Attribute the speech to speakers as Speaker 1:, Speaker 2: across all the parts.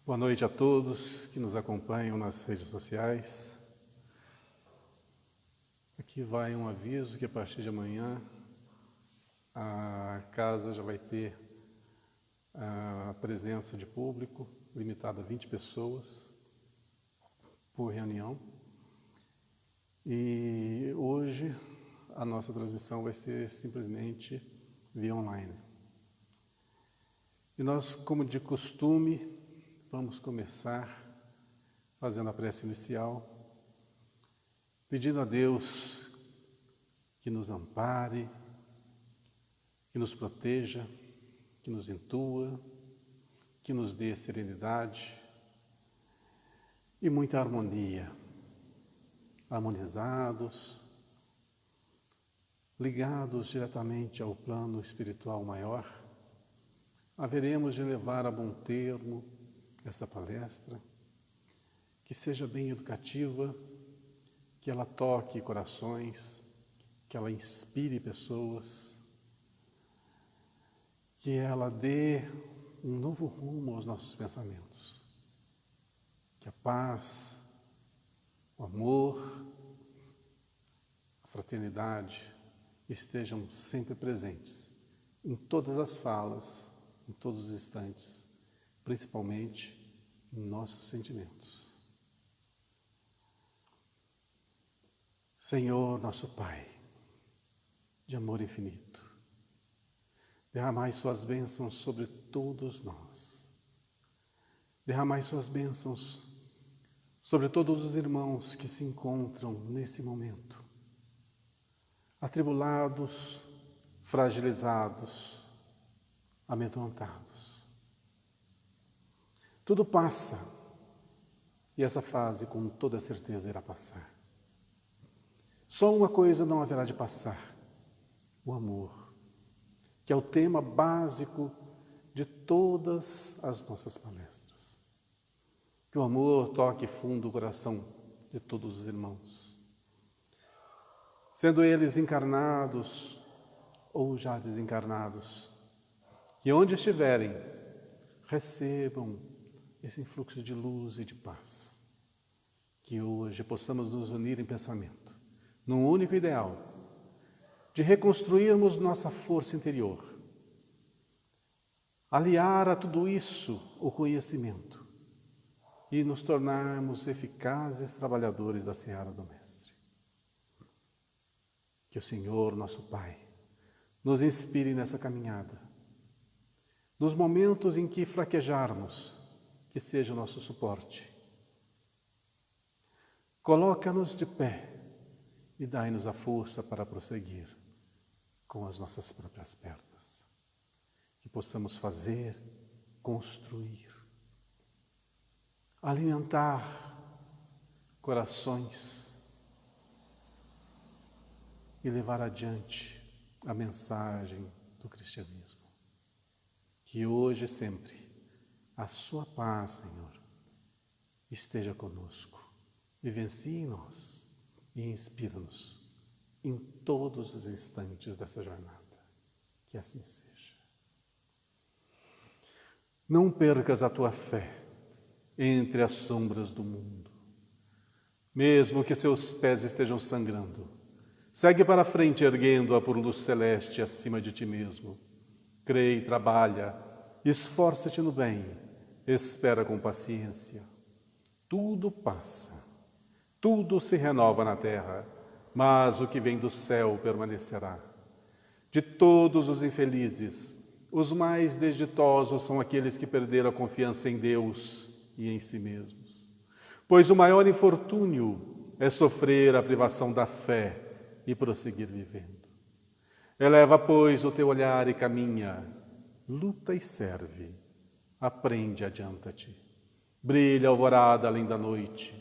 Speaker 1: Boa noite a todos que nos acompanham nas redes sociais. Aqui vai um aviso que a partir de amanhã a casa já vai ter a presença de público, limitada a 20 pessoas por reunião. E hoje a nossa transmissão vai ser simplesmente via online. E nós, como de costume, vamos começar fazendo a prece inicial, pedindo a Deus que nos ampare, que nos proteja, que nos intua, que nos dê serenidade e muita harmonia, harmonizados, ligados diretamente ao plano espiritual maior. Haveremos de levar a bom termo essa palestra, que seja bem educativa, que ela toque corações, que ela inspire pessoas, que ela dê um novo rumo aos nossos pensamentos, que a paz, o amor, a fraternidade estejam sempre presentes em todas as falas, em todos os instantes, principalmente em nossos sentimentos. Senhor, nosso Pai, de amor infinito, derramai suas bênçãos sobre todos nós. Derramai suas bênçãos sobre todos os irmãos que se encontram nesse momento, atribulados, fragilizados, amedrontados. Tudo passa, e essa fase com toda certeza irá passar. Só uma coisa não haverá de passar: o amor, que é o tema básico de todas as nossas palestras. Que o amor toque fundo o coração de todos os irmãos, sendo eles encarnados ou já desencarnados, que onde estiverem, recebam esse influxo de luz e de paz. Que hoje possamos nos unir em pensamento, num único ideal, de reconstruirmos nossa força interior, aliar a tudo isso o conhecimento e nos tornarmos eficazes trabalhadores da seara do Mestre. Que o Senhor, nosso Pai, nos inspire nessa caminhada. Nos momentos em que fraquejarmos, que seja o nosso suporte. Coloca-nos de pé e dai-nos a força para prosseguir com as nossas próprias pernas. Que possamos fazer, construir, alimentar corações e levar adiante a mensagem do cristianismo. Que hoje e sempre a sua paz, Senhor, esteja conosco, vivencie em nós e inspira-nos em todos os instantes dessa jornada. Que assim seja. Não percas a tua fé entre as sombras do mundo. Mesmo que seus pés estejam sangrando, segue para a frente erguendo-a por luz celeste acima de ti mesmo. Crê e trabalha, esforça-te no bem, espera com paciência. Tudo passa, tudo se renova na terra, mas o que vem do céu permanecerá. De todos os infelizes, os mais desditosos são aqueles que perderam a confiança em Deus e em si mesmos. Pois o maior infortúnio é sofrer a privação da fé e prosseguir vivendo. Eleva, pois, o teu olhar e caminha, luta e serve, aprende, adianta-te. Brilha a alvorada além da noite.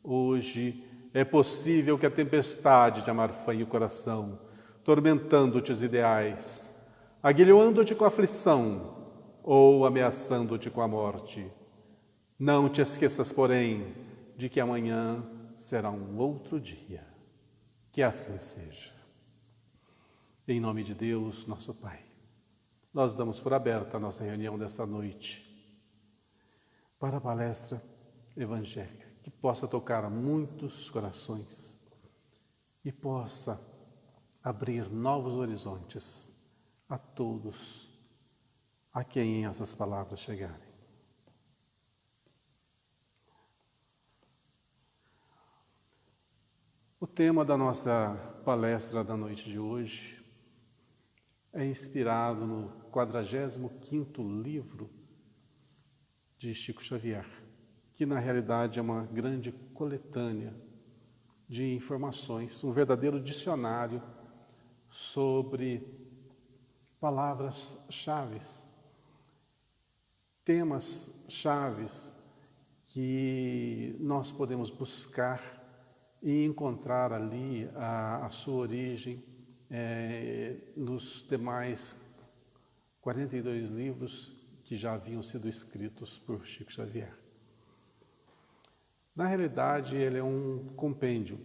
Speaker 1: Hoje é possível que a tempestade te amarfanhe o coração, tormentando-te os ideais, aguilhoando-te com a aflição ou ameaçando-te com a morte. Não te esqueças, porém, de que amanhã será um outro dia. Que assim seja. Em nome de Deus, nosso Pai, nós damos por aberta a nossa reunião desta noite, para a palestra evangélica, que possa tocar a muitos corações e possa abrir novos horizontes a todos a quem essas palavras chegarem. O tema da nossa palestra da noite de hoje é inspirado no 45º livro de Chico Xavier, que na realidade é uma grande coletânea de informações, um verdadeiro dicionário sobre palavras-chave, temas-chave que nós podemos buscar e encontrar ali a sua origem nos demais 42 livros que já haviam sido escritos por Chico Xavier. Na realidade, ele é um compêndio.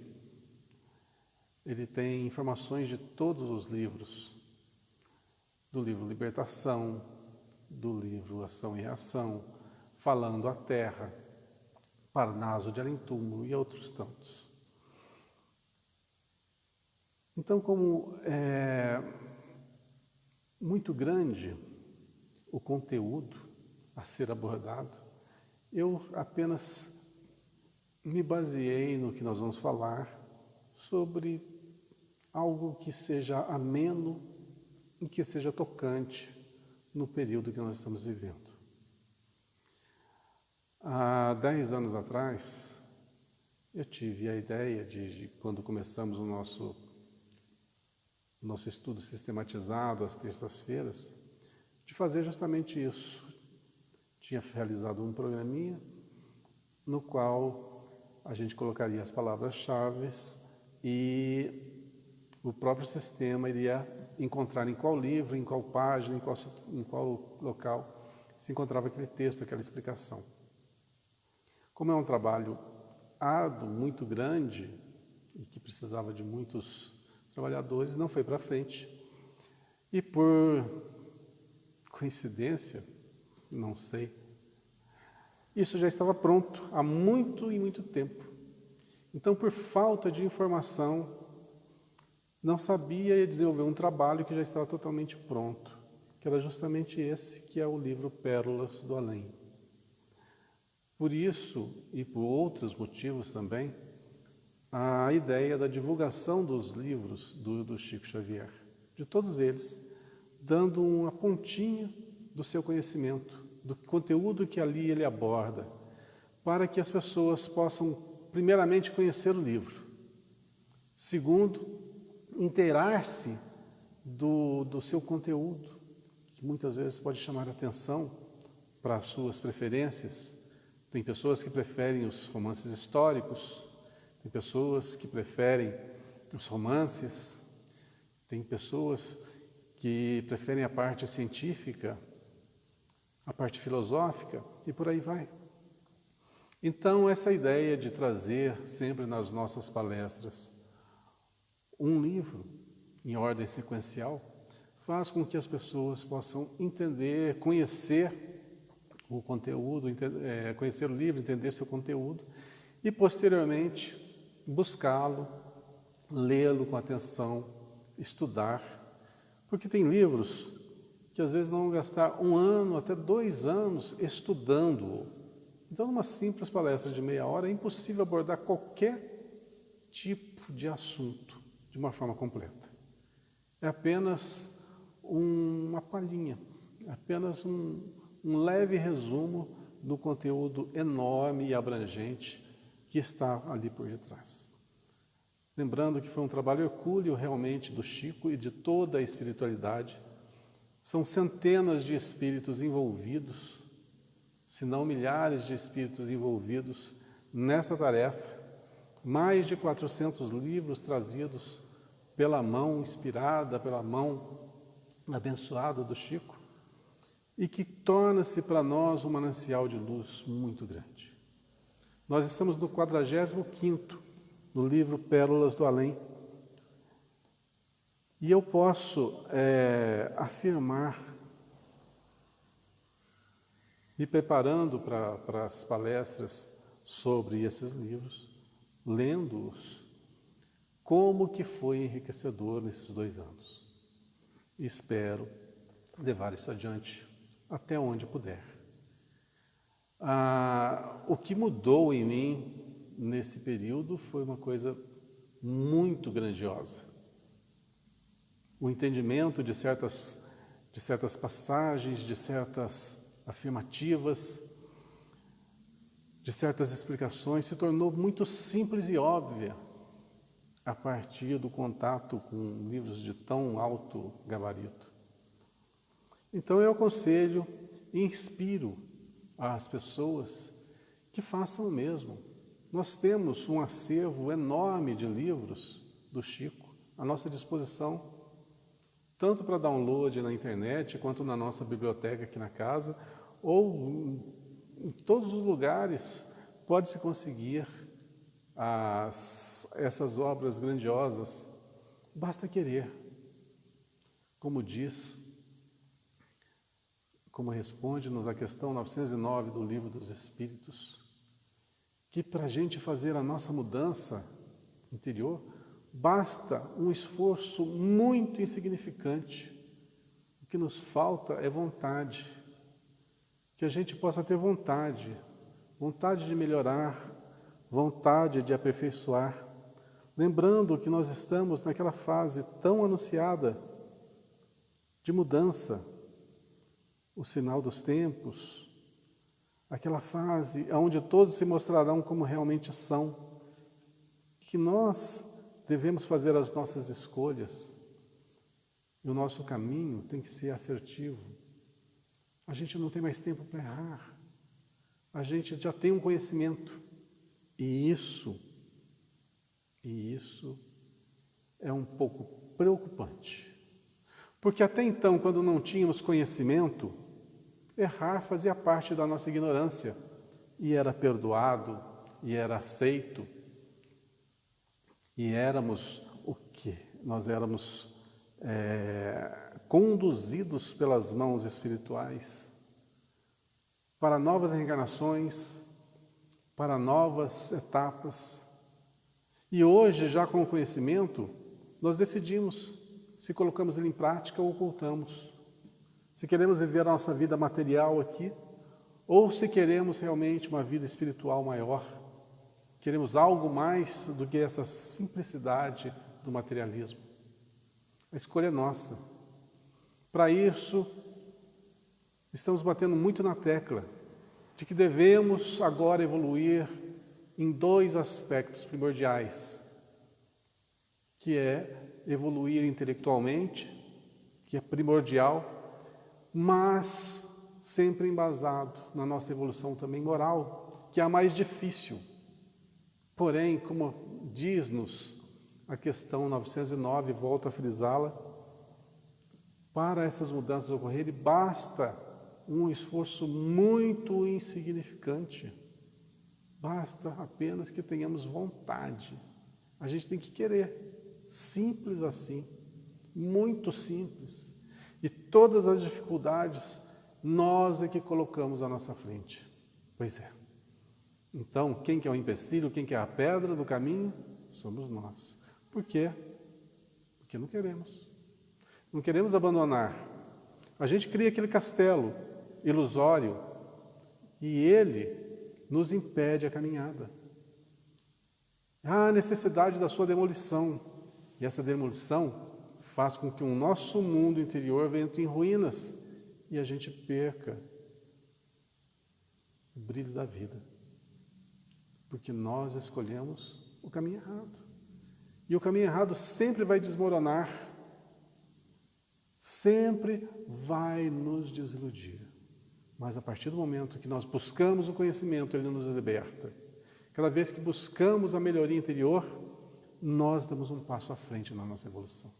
Speaker 1: Ele tem informações de todos os livros, do livro Libertação, do livro Ação e Reação, Falando a Terra, Parnaso de Além-Túmulo e outros tantos. Então, como é muito grande o conteúdo a ser abordado, eu apenas me baseei no que nós vamos falar sobre algo que seja ameno e que seja tocante no período que nós estamos vivendo. Há 10 anos atrás, eu tive a ideia de quando começamos o nosso estudo sistematizado às terças-feiras, de fazer justamente isso. Tinha realizado um programinha no qual a gente colocaria as palavras-chave e o próprio sistema iria encontrar em qual livro, em qual página, em qual local se encontrava aquele texto, aquela explicação. Como é um trabalho árduo, muito grande, e que precisava de muitos trabalhadores, não foi para frente. E por coincidência, não sei, isso já estava pronto há muito tempo. Então, por falta de informação, não sabia desenvolver um trabalho que já estava totalmente pronto, que era justamente esse, que é o livro Pérolas do Além. Por isso, e por outros motivos também, a ideia da divulgação dos livros do Chico Xavier, de todos eles, dando uma pontinha do seu conhecimento, do conteúdo que ali ele aborda, para que as pessoas possam, primeiramente, conhecer o livro. Segundo, inteirar-se do seu conteúdo, que muitas vezes pode chamar a atenção para as suas preferências. Tem pessoas que preferem os romances históricos, tem pessoas que preferem os romances, tem pessoas que preferem a parte científica, a parte filosófica e por aí vai. Então, essa ideia de trazer sempre nas nossas palestras um livro em ordem sequencial faz com que as pessoas possam entender, conhecer o conteúdo, conhecer o livro, entender seu conteúdo e, posteriormente, buscá-lo, lê-lo com atenção, estudar, porque tem livros que às vezes vão gastar 1 ano, até 2 anos estudando-o. Então, numa simples palestra de meia hora, é impossível abordar qualquer tipo de assunto de uma forma completa. É apenas uma palhinha, apenas um leve resumo do conteúdo enorme e abrangente que está ali por detrás. Lembrando que foi um trabalho hercúleo realmente do Chico e de toda a espiritualidade. São centenas de espíritos envolvidos, se não milhares de espíritos envolvidos nessa tarefa, mais de 400 livros trazidos pela mão inspirada, pela mão abençoada do Chico, e que torna-se para nós um manancial de luz muito grande. Nós estamos no 45º, no livro Pérolas do Além, e eu posso afirmar Me preparando para as palestras sobre esses livros, lendo-os, como que foi enriquecedor nesses 2 anos. E espero levar isso adiante até onde puder. O que mudou em mim nesse período foi uma coisa muito grandiosa. O entendimento de certas passagens, de certas afirmativas, de certas explicações, se tornou muito simples e óbvia a partir do contato com livros de tão alto gabarito. Então eu aconselho e inspiro as pessoas que façam o mesmo. Nós temos um acervo enorme de livros do Chico à nossa disposição, tanto para download na internet, quanto na nossa biblioteca aqui na casa, ou em todos os lugares pode-se conseguir essas obras grandiosas. Basta querer. Como responde-nos a questão 909 do Livro dos Espíritos, que para a gente fazer a nossa mudança interior, basta um esforço muito insignificante. O que nos falta é vontade. Que a gente possa ter vontade de melhorar, vontade de aperfeiçoar, lembrando que nós estamos naquela fase tão anunciada de mudança, o sinal dos tempos, aquela fase onde todos se mostrarão como realmente são, que nós devemos fazer as nossas escolhas e o nosso caminho tem que ser assertivo. A gente não tem mais tempo para errar, a gente já tem um conhecimento e isso é um pouco preocupante, porque até então, quando não tínhamos conhecimento, errar fazia parte da nossa ignorância e era perdoado, e era aceito, e éramos o quê? Nós éramos conduzidos pelas mãos espirituais para novas reencarnações, para novas etapas. E hoje, já com o conhecimento, nós decidimos se colocamos ele em prática ou ocultamos. Se queremos viver a nossa vida material aqui, ou se queremos realmente uma vida espiritual maior. Queremos algo mais do que essa simplicidade do materialismo. A escolha é nossa. Para isso, estamos batendo muito na tecla de que devemos agora evoluir em 2 aspectos primordiais, que é evoluir intelectualmente, que é primordial, mas sempre embasado na nossa evolução também moral, que é a mais difícil. Porém, como diz-nos a questão 909, volto a frisá-la, para essas mudanças ocorrerem, basta um esforço muito insignificante. Basta apenas que tenhamos vontade. A gente tem que querer. Simples assim. Muito simples. E todas as dificuldades, nós é que colocamos à nossa frente. Pois é. Então, quem que é o empecilho, quem que é a pedra do caminho? Somos nós. Por quê? Porque não queremos. Não queremos abandonar. A gente cria aquele castelo ilusório e ele nos impede a caminhada. Há a necessidade da sua demolição. E essa demolição faz com que o nosso mundo interior entre em ruínas e a gente perca o brilho da vida. Porque nós escolhemos o caminho errado. E o caminho errado sempre vai desmoronar, sempre vai nos desiludir. Mas a partir do momento que nós buscamos o conhecimento, ele nos liberta. Cada vez que buscamos a melhoria interior, nós damos um passo à frente na nossa evolução.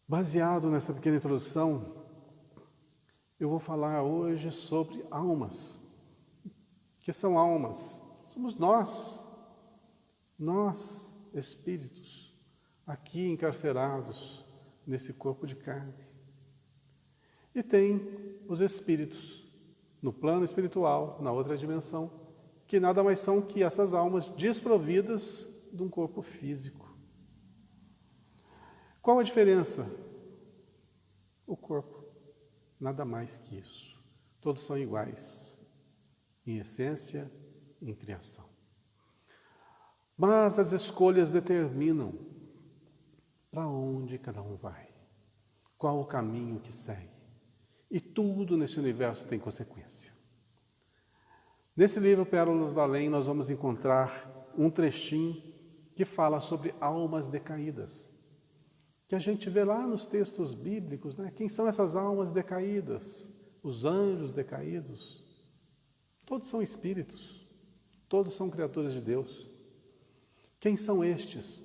Speaker 1: Baseado nessa pequena introdução, eu vou falar hoje sobre almas. O que são almas? Somos nós, espíritos, aqui encarcerados nesse corpo de carne. E tem os espíritos, no plano espiritual, na outra dimensão, que nada mais são que essas almas desprovidas de um corpo físico. Qual a diferença? O corpo, nada mais que isso. Todos são iguais, em essência, em criação. Mas as escolhas determinam para onde cada um vai, qual o caminho que segue. E tudo nesse universo tem consequência. Nesse livro, Pérolas do Além, nós vamos encontrar um trechinho que fala sobre almas decaídas, que a gente vê lá nos textos bíblicos, né? Quem são essas almas decaídas? Os anjos decaídos. Todos são espíritos, todos são criaturas de Deus. Quem são estes?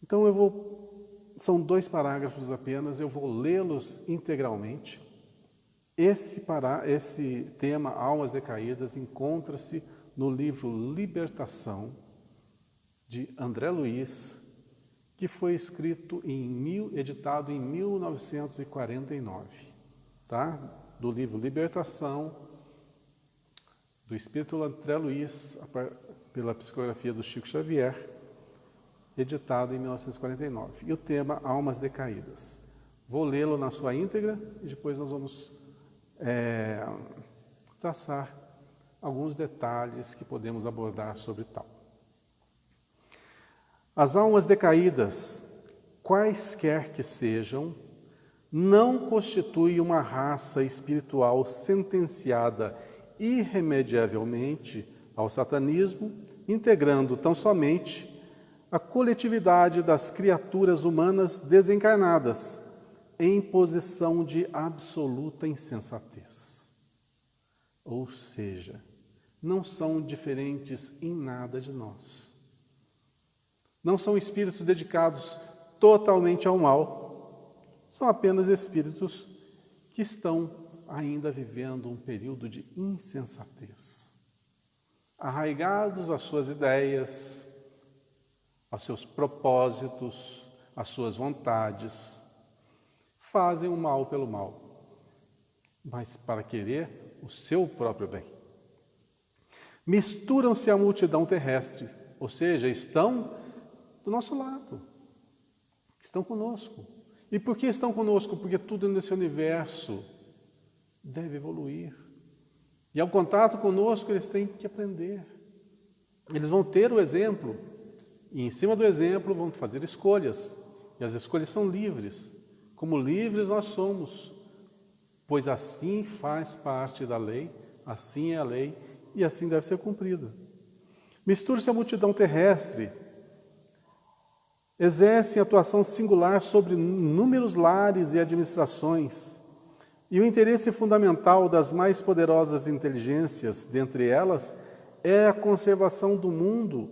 Speaker 1: Então são 2 parágrafos apenas, eu vou lê-los integralmente. Esse tema, Almas Decaídas, encontra-se no livro Libertação, de André Luiz, que foi editado em 1949, tá? Do livro Libertação, do Espírito André Luiz, pela psicografia do Chico Xavier, editado em 1949. E o tema, Almas Decaídas. Vou lê-lo na sua íntegra e depois nós vamos traçar alguns detalhes que podemos abordar sobre tal. As almas decaídas, quaisquer que sejam, não constituem uma raça espiritual sentenciada irremediavelmente ao satanismo, integrando tão somente a coletividade das criaturas humanas desencarnadas em posição de absoluta insensatez. Ou seja, não são diferentes em nada de nós. Não são espíritos dedicados totalmente ao mal, são apenas espíritos que estão ainda vivendo um período de insensatez, arraigados às suas ideias, aos seus propósitos, às suas vontades, fazem o mal pelo mal, mas para querer o seu próprio bem. Misturam-se à multidão terrestre, ou seja, estão do nosso lado, estão conosco. E por que estão conosco? Porque tudo nesse universo deve evoluir. E ao contato conosco, eles têm que aprender. Eles vão ter o exemplo, e em cima do exemplo vão fazer escolhas. E as escolhas são livres. Como livres nós somos, pois assim faz parte da lei, assim é a lei, e assim deve ser cumprida. Mistura-se a multidão terrestre, exercem atuação singular sobre inúmeros lares e administrações, e o interesse fundamental das mais poderosas inteligências, dentre elas, é a conservação do mundo,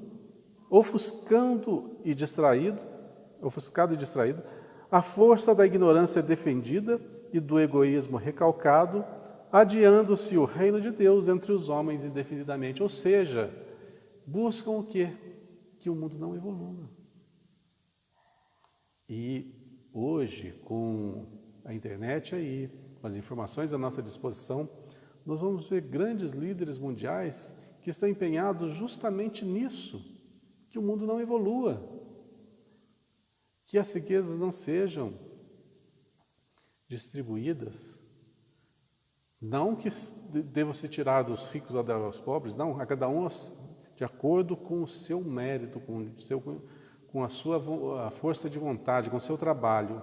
Speaker 1: ofuscado e distraído, a força da ignorância defendida e do egoísmo recalcado, adiando-se o reino de Deus entre os homens indefinidamente. Ou seja, buscam o quê? Que o mundo não evolua. E hoje, com a internet aí, com as informações à nossa disposição, nós vamos ver grandes líderes mundiais que estão empenhados justamente nisso, que o mundo não evolua, que as riquezas não sejam distribuídas, não que devam ser tirados dos ricos ou dar aos pobres, não, a cada um de acordo com o seu mérito, com a sua força de vontade, com o seu trabalho.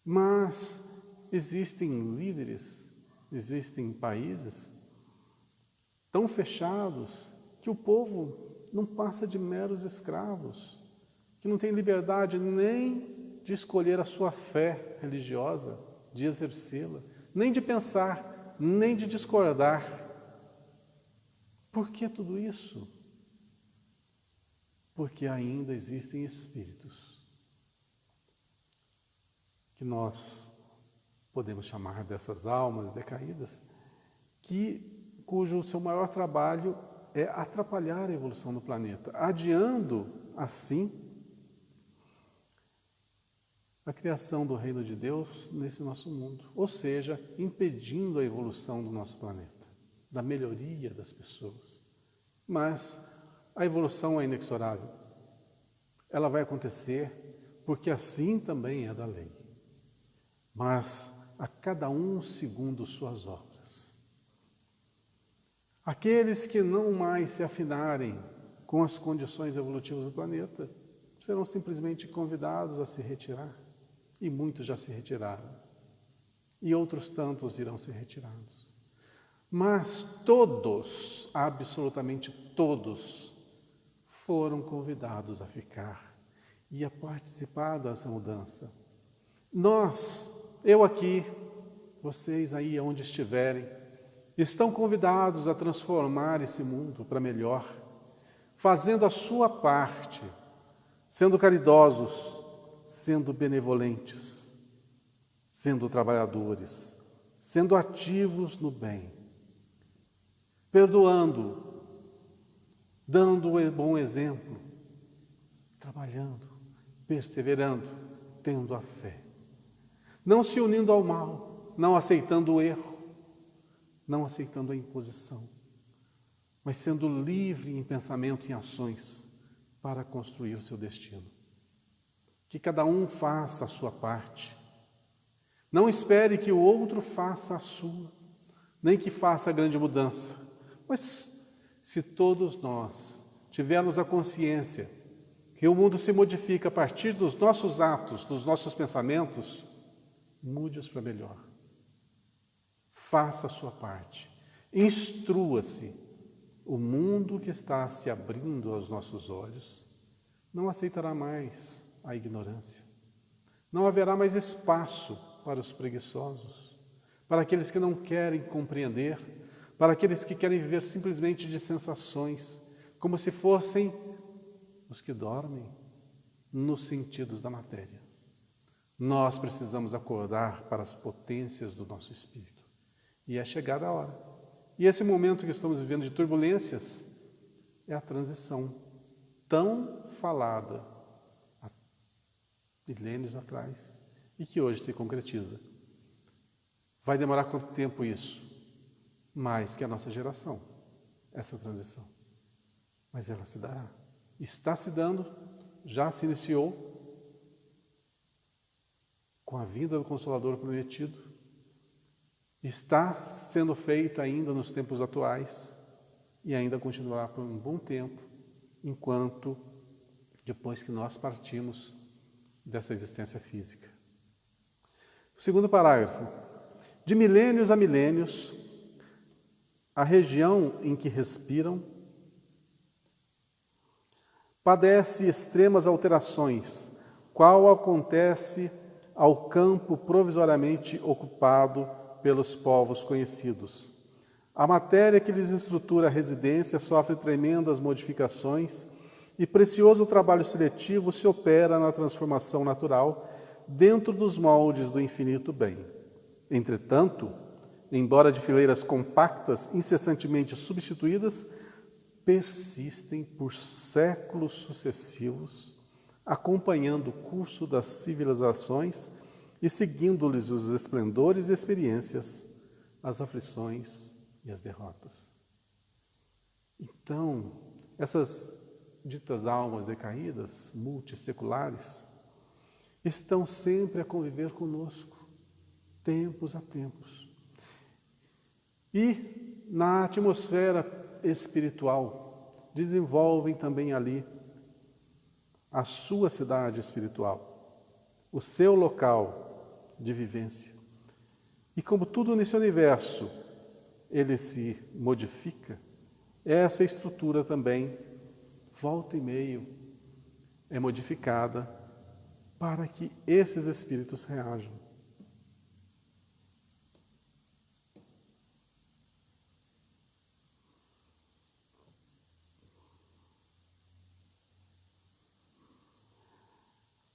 Speaker 1: Mas existem líderes, existem países tão fechados que o povo não passa de meros escravos, que não tem liberdade nem de escolher a sua fé religiosa, de exercê-la, nem de pensar, nem de discordar. Por que tudo isso? Porque ainda existem espíritos que nós podemos chamar dessas almas decaídas, cujo seu maior trabalho é atrapalhar a evolução do planeta, adiando, assim, a criação do reino de Deus nesse nosso mundo, ou seja, impedindo a evolução do nosso planeta, da melhoria das pessoas. Mas a evolução é inexorável. Ela vai acontecer porque assim também é da lei. Mas a cada um segundo suas obras. Aqueles que não mais se afinarem com as condições evolutivas do planeta serão simplesmente convidados a se retirar. E muitos já se retiraram. E outros tantos irão ser retirados. Mas todos, absolutamente todos, foram convidados a ficar e a participar dessa mudança. Nós, eu aqui, vocês aí onde estiverem, estão convidados a transformar esse mundo para melhor, fazendo a sua parte, sendo caridosos, sendo benevolentes, sendo trabalhadores, sendo ativos no bem, perdoando, dando um bom exemplo, trabalhando, perseverando, tendo a fé. Não se unindo ao mal, não aceitando o erro, não aceitando a imposição, mas sendo livre em pensamento e em ações para construir o seu destino. Que cada um faça a sua parte. Não espere que o outro faça a sua, nem que faça a grande mudança. Mas se todos nós tivermos a consciência que o mundo se modifica a partir dos nossos atos, dos nossos pensamentos, mude-os para melhor. Faça a sua parte. Instrua-se. O mundo que está se abrindo aos nossos olhos não aceitará mais a ignorância. Não haverá mais espaço para os preguiçosos, para aqueles que não querem compreender, para aqueles que querem viver simplesmente de sensações, como se fossem os que dormem nos sentidos da matéria. Nós precisamos acordar para as potências do nosso espírito. E é chegada a hora. E esse momento que estamos vivendo de turbulências é a transição tão falada há milênios atrás e que hoje se concretiza. Vai demorar quanto tempo isso? Mais que a nossa geração, essa transição. Mas ela se dará. Está se dando, já se iniciou com a vinda do Consolador prometido, está sendo feita ainda nos tempos atuais e ainda continuará por um bom tempo, enquanto depois que nós partimos dessa existência física. O segundo parágrafo. De milênios a milênios, a região em que respiram padece extremas alterações, qual acontece ao campo provisoriamente ocupado pelos povos conhecidos. A matéria que lhes estrutura a residência sofre tremendas modificações e precioso trabalho seletivo se opera na transformação natural dentro dos moldes do infinito bem. Entretanto, embora de fileiras compactas incessantemente substituídas, persistem por séculos sucessivos, acompanhando o curso das civilizações e seguindo-lhes os esplendores e experiências, as aflições e as derrotas. Então, essas ditas almas decaídas, multisseculares, estão sempre a conviver conosco, tempos a tempos. E na atmosfera espiritual, desenvolvem também ali a sua cidade espiritual, o seu local de vivência. E como tudo nesse universo, ele se modifica, essa estrutura também, volta e meio, é modificada para que esses espíritos reajam.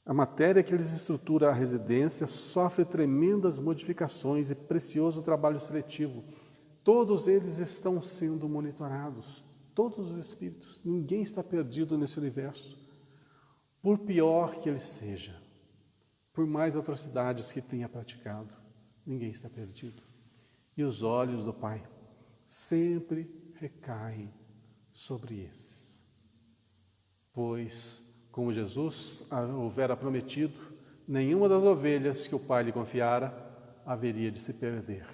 Speaker 1: A matéria que lhes estrutura a residência sofre tremendas modificações e precioso trabalho seletivo. Todos eles estão sendo monitorados, todos os espíritos. Ninguém está perdido nesse universo, por pior que ele seja. por mais atrocidades que tenha praticado, ninguém está perdido. E os olhos do Pai sempre recaem sobre esses. Pois, como Jesus houvera prometido, nenhuma das ovelhas que o Pai lhe confiara haveria de se perder.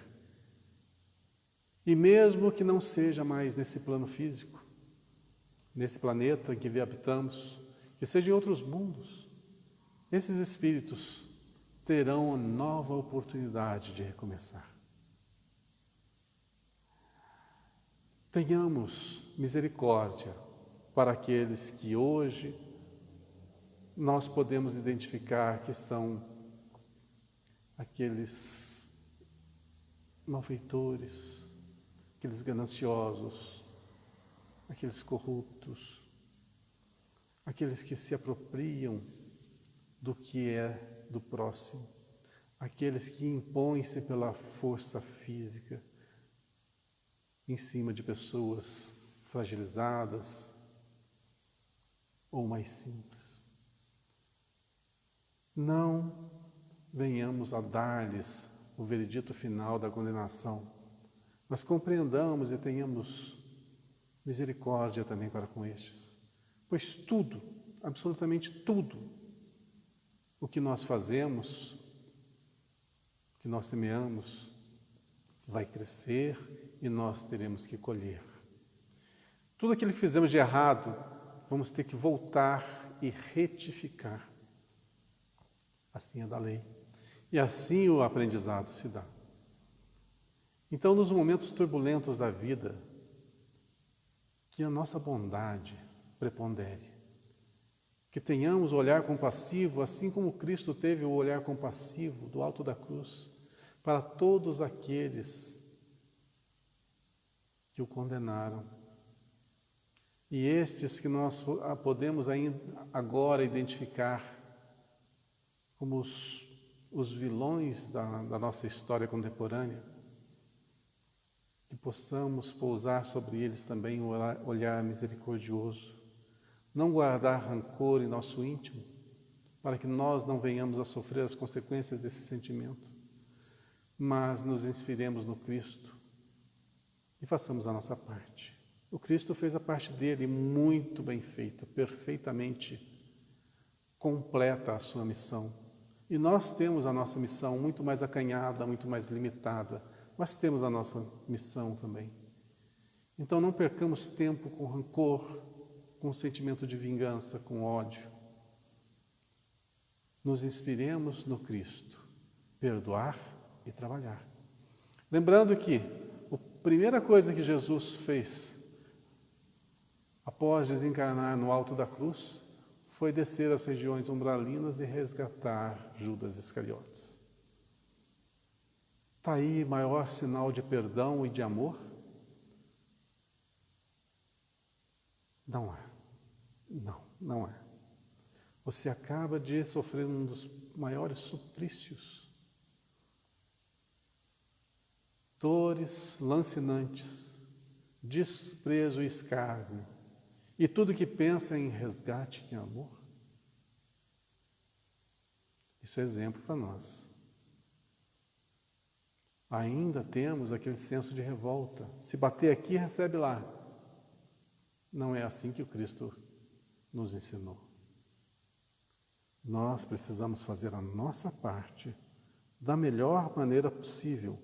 Speaker 1: E mesmo que não seja mais nesse plano físico, nesse planeta em que habitamos, que seja em outros mundos, esses espíritos terão uma nova oportunidade de recomeçar. Tenhamos misericórdia para aqueles que hoje nós podemos identificar que são aqueles malfeitores, aqueles gananciosos, aqueles corruptos, aqueles que se apropriam do que é do próximo, aqueles que impõem-se pela força física em cima de pessoas fragilizadas ou mais simples. Não venhamos a dar-lhes o veredito final da condenação, mas compreendamos e tenhamos misericórdia também para com estes, pois tudo, absolutamente tudo, o que nós fazemos, o que nós semeamos, vai crescer e nós teremos que colher. Tudo aquilo que fizemos de errado, vamos ter que voltar e retificar. Assim é da lei. E assim o aprendizado se dá. Então, nos momentos turbulentos da vida, que a nossa bondade prepondere. Que tenhamos o olhar compassivo, assim como Cristo teve o olhar compassivo do alto da cruz, para todos aqueles que o condenaram. E estes que nós podemos ainda agora identificar como os vilões da nossa história contemporânea, que possamos pousar sobre eles também um olhar misericordioso, não guardar rancor em nosso íntimo, para que nós não venhamos a sofrer as consequências desse sentimento, mas nos inspiremos no Cristo e façamos a nossa parte. O Cristo fez a parte dele muito bem feita, perfeitamente completa a sua missão. E nós temos a nossa missão muito mais acanhada, muito mais limitada, mas temos a nossa missão também. Então não percamos tempo com rancor, com sentimento de vingança, com ódio. Nos inspiremos no Cristo, perdoar e trabalhar. Lembrando que a primeira coisa que Jesus fez após desencarnar no alto da cruz foi descer às regiões umbralinas e resgatar Judas Iscariotes. Está aí maior sinal de perdão e de amor? Não é. Não é. Você acaba de sofrer um dos maiores suplícios. Dores lancinantes, desprezo e escárnio, e tudo que pensa em resgate e amor. Isso é exemplo para nós. Ainda temos aquele senso de revolta. Se bater aqui, recebe lá. Não é assim que o Cristo nos ensinou. Nós precisamos fazer a nossa parte da melhor maneira possível,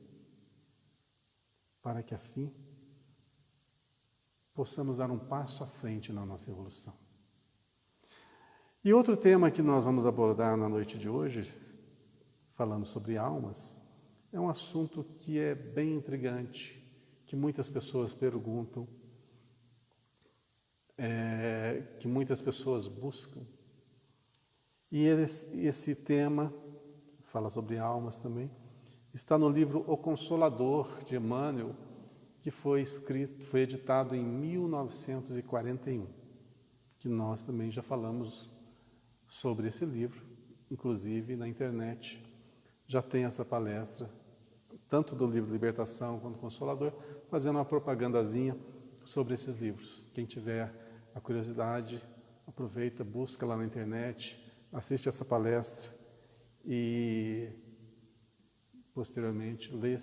Speaker 1: para que assim possamos dar um passo à frente na nossa evolução. E outro tema que nós vamos abordar na noite de hoje, falando sobre almas, é um assunto que é bem intrigante, que muitas pessoas perguntam, que muitas pessoas buscam. E esse tema, fala sobre almas também, está no livro O Consolador, de Emmanuel, que foi editado em 1941, que nós também já falamos sobre esse livro, inclusive na internet já tem essa palestra, tanto do livro Libertação quanto Consolador, fazendo uma propagandazinha sobre esses livros. Quem tiver a curiosidade, aproveita, busca lá na internet, assiste essa palestra e, posteriormente, ler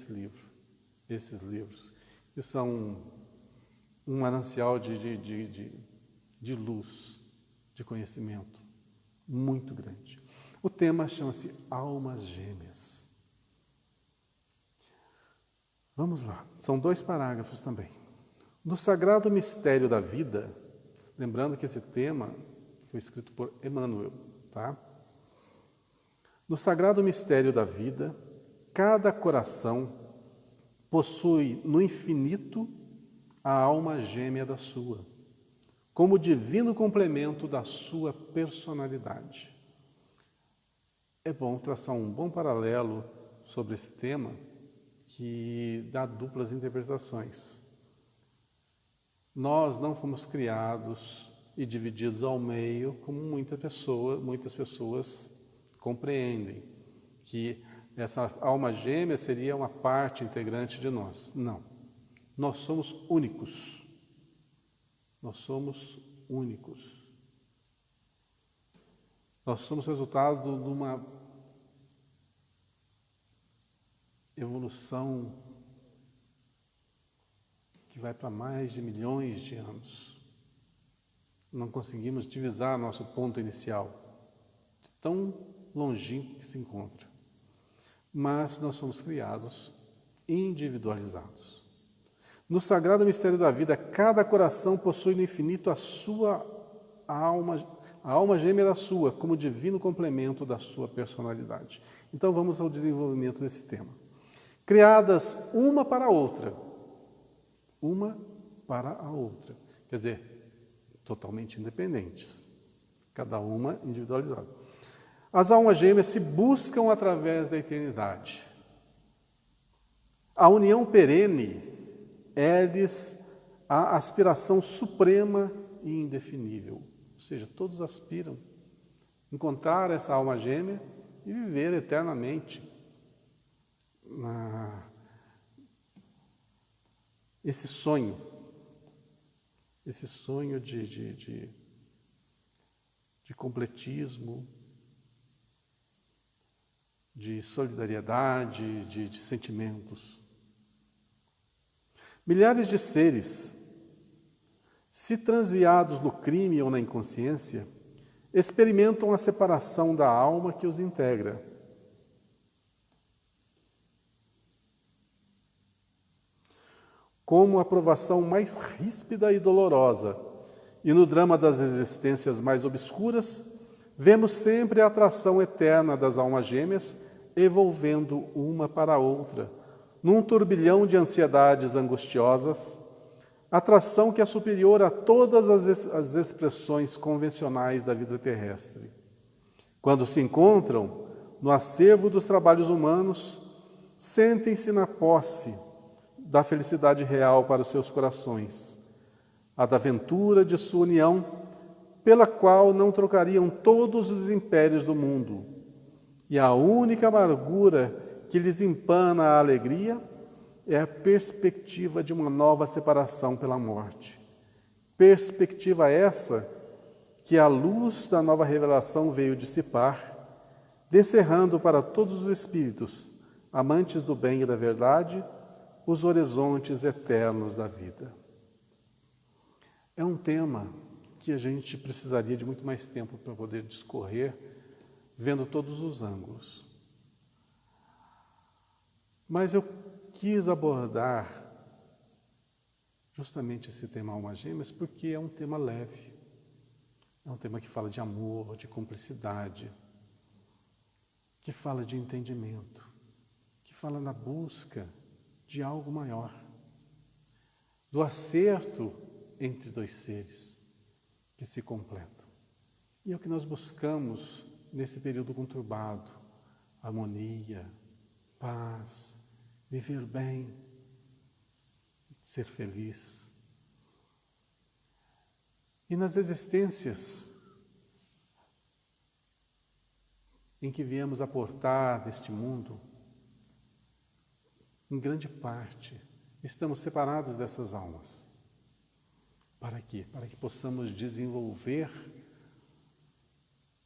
Speaker 1: esses livros, que são um manancial de luz, de conhecimento muito grande. O tema chama-se Almas Gêmeas. Vamos lá, são 2 parágrafos também. No Sagrado Mistério da Vida, lembrando que esse tema foi escrito por Emmanuel, tá? No Sagrado Mistério da Vida, cada coração possui no infinito a alma gêmea da sua, como divino complemento da sua personalidade. É bom traçar um bom paralelo sobre esse tema que dá duplas interpretações. Nós não fomos criados e divididos ao meio como muitas pessoas compreendem, que essa alma gêmea seria uma parte integrante de nós. Não. Nós somos únicos. Nós somos únicos. Nós somos resultado de uma evolução que vai para mais de milhões de anos. Não conseguimos divisar nosso ponto inicial, tão longínquo que se encontra. Mas nós somos criados individualizados. No Sagrado Mistério da Vida, cada coração possui no infinito a alma gêmea da sua, como divino complemento da sua personalidade. Então vamos ao desenvolvimento desse tema. Criadas uma para a outra, quer dizer, totalmente independentes, cada uma individualizada. As almas gêmeas se buscam através da eternidade. A união perene é-lhes a aspiração suprema e indefinível. Ou seja, todos aspiram encontrar essa alma gêmea e viver eternamente esse sonho de completismo, de solidariedade, de sentimentos. Milhares de seres, se transviados no crime ou na inconsciência, experimentam a separação da alma que os integra. Como a provação mais ríspida e dolorosa, e no drama das existências mais obscuras, vemos sempre a atração eterna das almas gêmeas evolvendo uma para a outra, num turbilhão de ansiedades angustiosas, atração que é superior a todas as expressões convencionais da vida terrestre. Quando se encontram no acervo dos trabalhos humanos, sentem-se na posse da felicidade real para os seus corações, a da ventura de sua união, pela qual não trocariam todos os impérios do mundo. E a única amargura que lhes empana a alegria é a perspectiva de uma nova separação pela morte. Perspectiva essa que a luz da nova revelação veio dissipar, descerrando para todos os espíritos, amantes do bem e da verdade, os horizontes eternos da vida. É um tema que a gente precisaria de muito mais tempo para poder discorrer, vendo todos os ângulos. Mas eu quis abordar justamente esse tema almas gêmeas porque é um tema leve, é um tema que fala de amor, de cumplicidade, que fala de entendimento, que fala na busca de algo maior, do acerto entre 2 seres que se completam. E é o que nós buscamos nesse período conturbado: harmonia, paz, viver bem, ser feliz. E nas existências em que viemos aportar neste mundo, em grande parte, estamos separados dessas almas. Para quê? Para que possamos desenvolver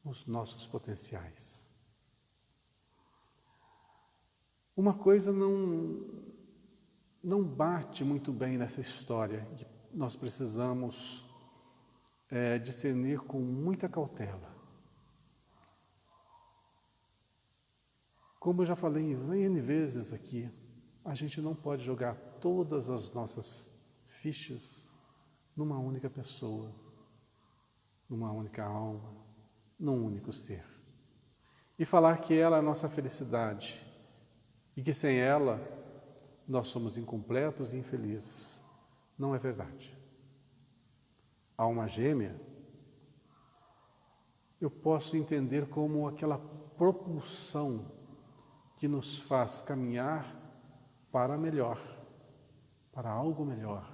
Speaker 1: os nossos potenciais. Uma coisa não bate muito bem nessa história, que nós precisamos discernir com muita cautela. Como eu já falei N vezes aqui, a gente não pode jogar todas as nossas fichas numa única pessoa, numa única alma, num único ser. E falar que ela é a nossa felicidade e que sem ela nós somos incompletos e infelizes. Não é verdade. A alma gêmea, eu posso entender como aquela propulsão que nos faz caminhar para melhor, para algo melhor,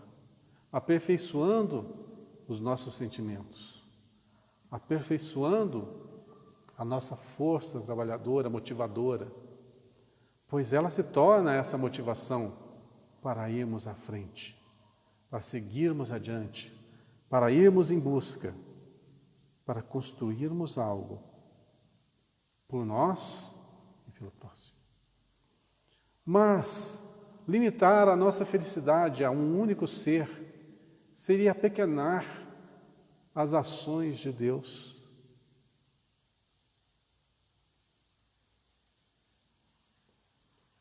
Speaker 1: aperfeiçoando os nossos sentimentos, aperfeiçoando a nossa força trabalhadora, motivadora, pois ela se torna essa motivação para irmos à frente, para seguirmos adiante, para irmos em busca, para construirmos algo por nós e pelo próximo. Mas limitar a nossa felicidade a um único ser seria apequenar as ações de Deus.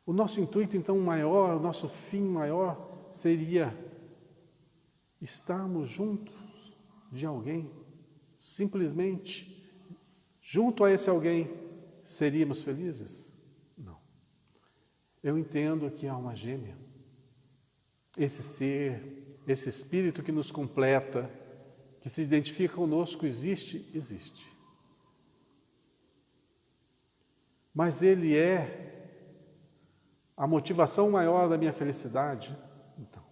Speaker 1: O nosso intuito, então, maior, o nosso fim maior seria estarmos juntos de alguém, simplesmente junto a esse alguém, seríamos felizes? Não. Eu entendo que a alma gêmea, esse ser, esse espírito que nos completa, que se identifica conosco, existe. Mas ele é a motivação maior da minha felicidade? Então,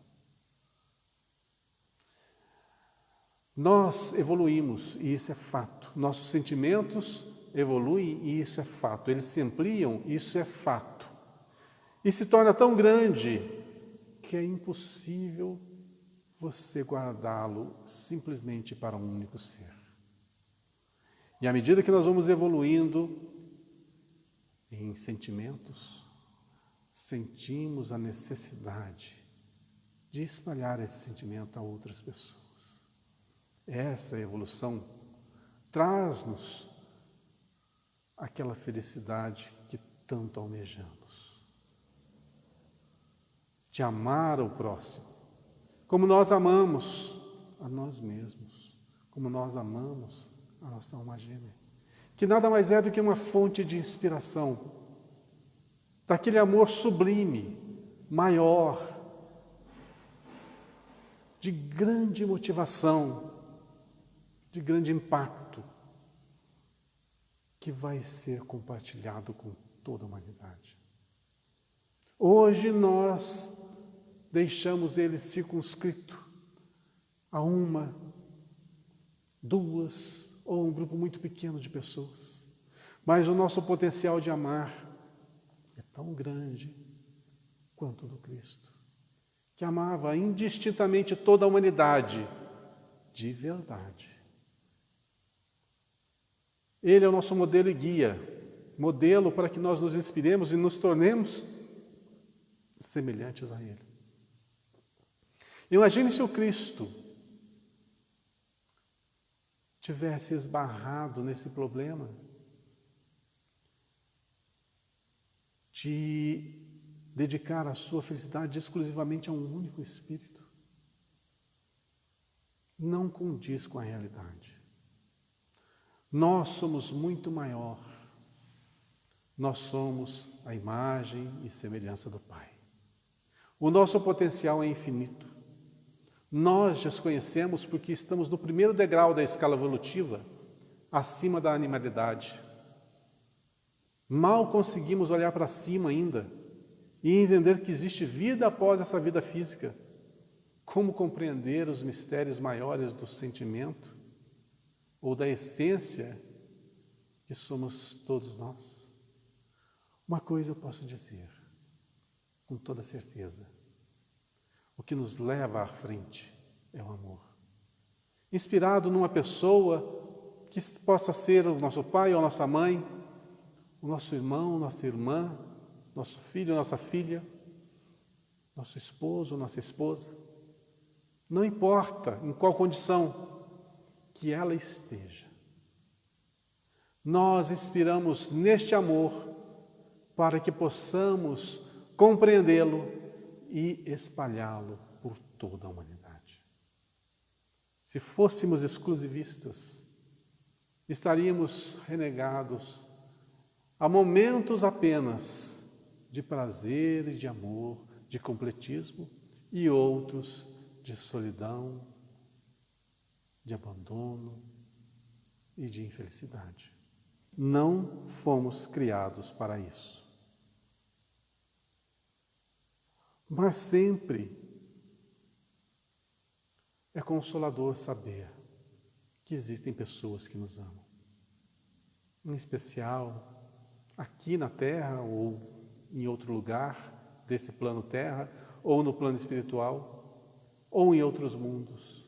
Speaker 1: nós evoluímos, e isso é fato. Nossos sentimentos evoluem, e isso é fato. Eles se ampliam, isso é fato. E se torna tão grande que é impossível você guardá-lo simplesmente para um único ser. E à medida que nós vamos evoluindo em sentimentos, sentimos a necessidade de espalhar esse sentimento a outras pessoas. Essa evolução traz-nos aquela felicidade que tanto almejamos. De amar o próximo, como nós amamos a nós mesmos, como nós amamos a nossa alma gêmea, que nada mais é do que uma fonte de inspiração, daquele amor sublime, maior, de grande motivação, de grande impacto, que vai ser compartilhado com toda a humanidade. Hoje nós deixamos ele circunscrito a uma, duas ou um grupo muito pequeno de pessoas. Mas o nosso potencial de amar é tão grande quanto o do Cristo, que amava indistintamente toda a humanidade, de verdade. Ele é o nosso modelo e guia, modelo para que nós nos inspiremos e nos tornemos semelhantes a Ele. Imagine se o Cristo tivesse esbarrado nesse problema de dedicar a sua felicidade exclusivamente a um único Espírito. Não condiz com a realidade. Nós somos muito maior. Nós somos a imagem e semelhança do Pai. O nosso potencial é infinito. Nós desconhecemos porque estamos no primeiro degrau da escala evolutiva, acima da animalidade. Mal conseguimos olhar para cima ainda e entender que existe vida após essa vida física. Como compreender os mistérios maiores do sentimento ou da essência que somos todos nós? Uma coisa eu posso dizer, com toda certeza: o que nos leva à frente é o amor. Inspirado numa pessoa que possa ser o nosso pai ou a nossa mãe, o nosso irmão, nossa irmã, nosso filho, nossa filha, nosso esposo, nossa esposa. Não importa em qual condição que ela esteja. Nós inspiramos neste amor para que possamos compreendê-lo e espalhá-lo por toda a humanidade. Se fôssemos exclusivistas, estaríamos renegados a momentos apenas de prazer e de amor, de completismo, e outros de solidão, de abandono e de infelicidade. Não fomos criados para isso. Mas sempre é consolador saber que existem pessoas que nos amam. Em especial aqui na Terra ou em outro lugar desse plano Terra, ou no plano espiritual, ou em outros mundos.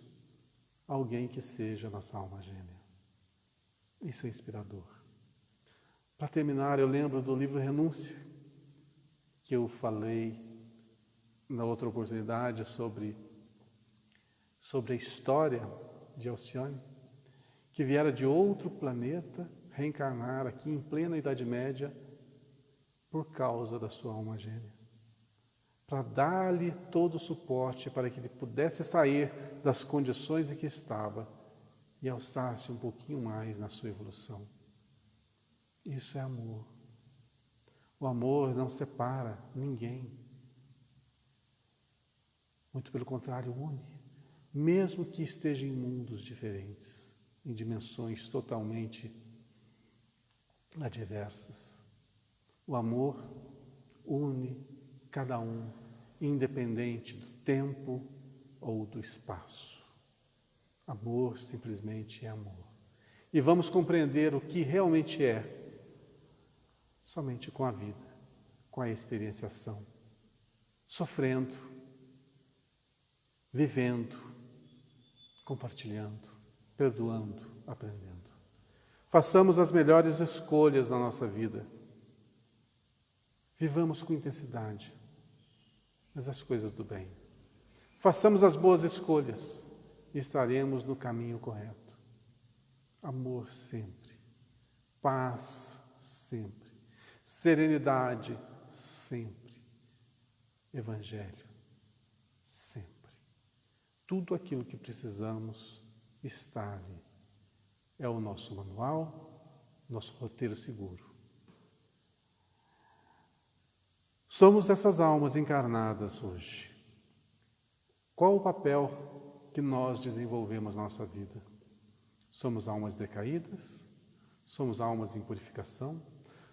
Speaker 1: Alguém que seja nossa alma gêmea. Isso é inspirador. Para terminar, eu lembro do livro Renúncia, que eu falei na outra oportunidade sobre a história de Alcione, que viera de outro planeta reencarnar aqui em plena Idade Média por causa da sua alma gêmea, para dar-lhe todo o suporte para que ele pudesse sair das condições em que estava e alçar-se um pouquinho mais na sua evolução. Isso é amor. O amor não separa ninguém. Muito pelo contrário, une. Mesmo que esteja em mundos diferentes, em dimensões totalmente adversas. O amor une cada um, independente do tempo ou do espaço. Amor simplesmente é amor. E vamos compreender o que realmente é somente com a vida, com a experienciação, sofrendo, vivendo, compartilhando, perdoando, aprendendo. Façamos as melhores escolhas na nossa vida. Vivamos com intensidade, mas as coisas do bem. Façamos as boas escolhas e estaremos no caminho correto. Amor sempre, paz sempre, serenidade sempre, evangelho sempre. Tudo aquilo que precisamos está ali. É o nosso manual, nosso roteiro seguro. Somos essas almas encarnadas hoje. Qual o papel que nós desenvolvemos na nossa vida? Somos almas decaídas? Somos almas em purificação?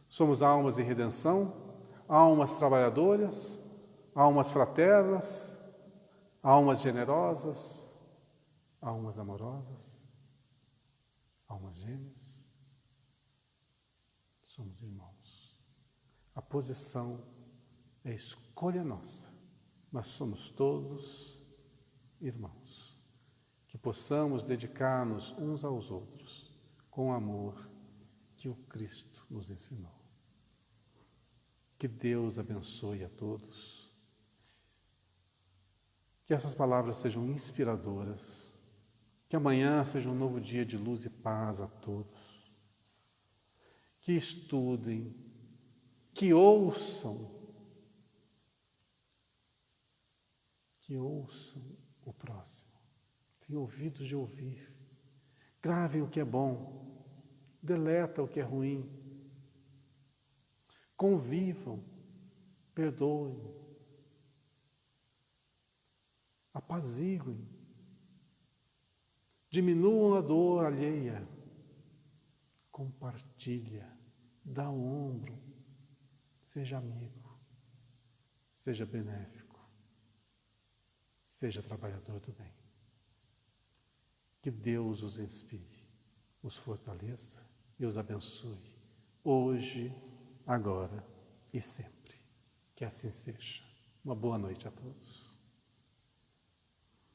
Speaker 1: Somos almas em redenção? Almas trabalhadoras? Almas fraternas? Almas generosas? Almas amorosas? Almas gêmeas? Somos irmãos. A posição é escolha nossa, mas somos todos irmãos. Que possamos dedicar-nos uns aos outros com o amor que o Cristo nos ensinou. Que Deus abençoe a todos. Que essas palavras sejam inspiradoras. Que amanhã seja um novo dia de luz e paz a todos. Que estudem, que ouçam o próximo. Tenham ouvidos de ouvir. Gravem o que é bom. Deleta o que é ruim. Convivam. Perdoem. Apaziguem. Diminuam a dor alheia. Compartilha. Dá o ombro. Seja amigo. Seja benéfico. Seja trabalhador do bem. Que Deus os inspire, os fortaleça e os abençoe, hoje, agora e sempre. Que assim seja. Uma boa noite a todos.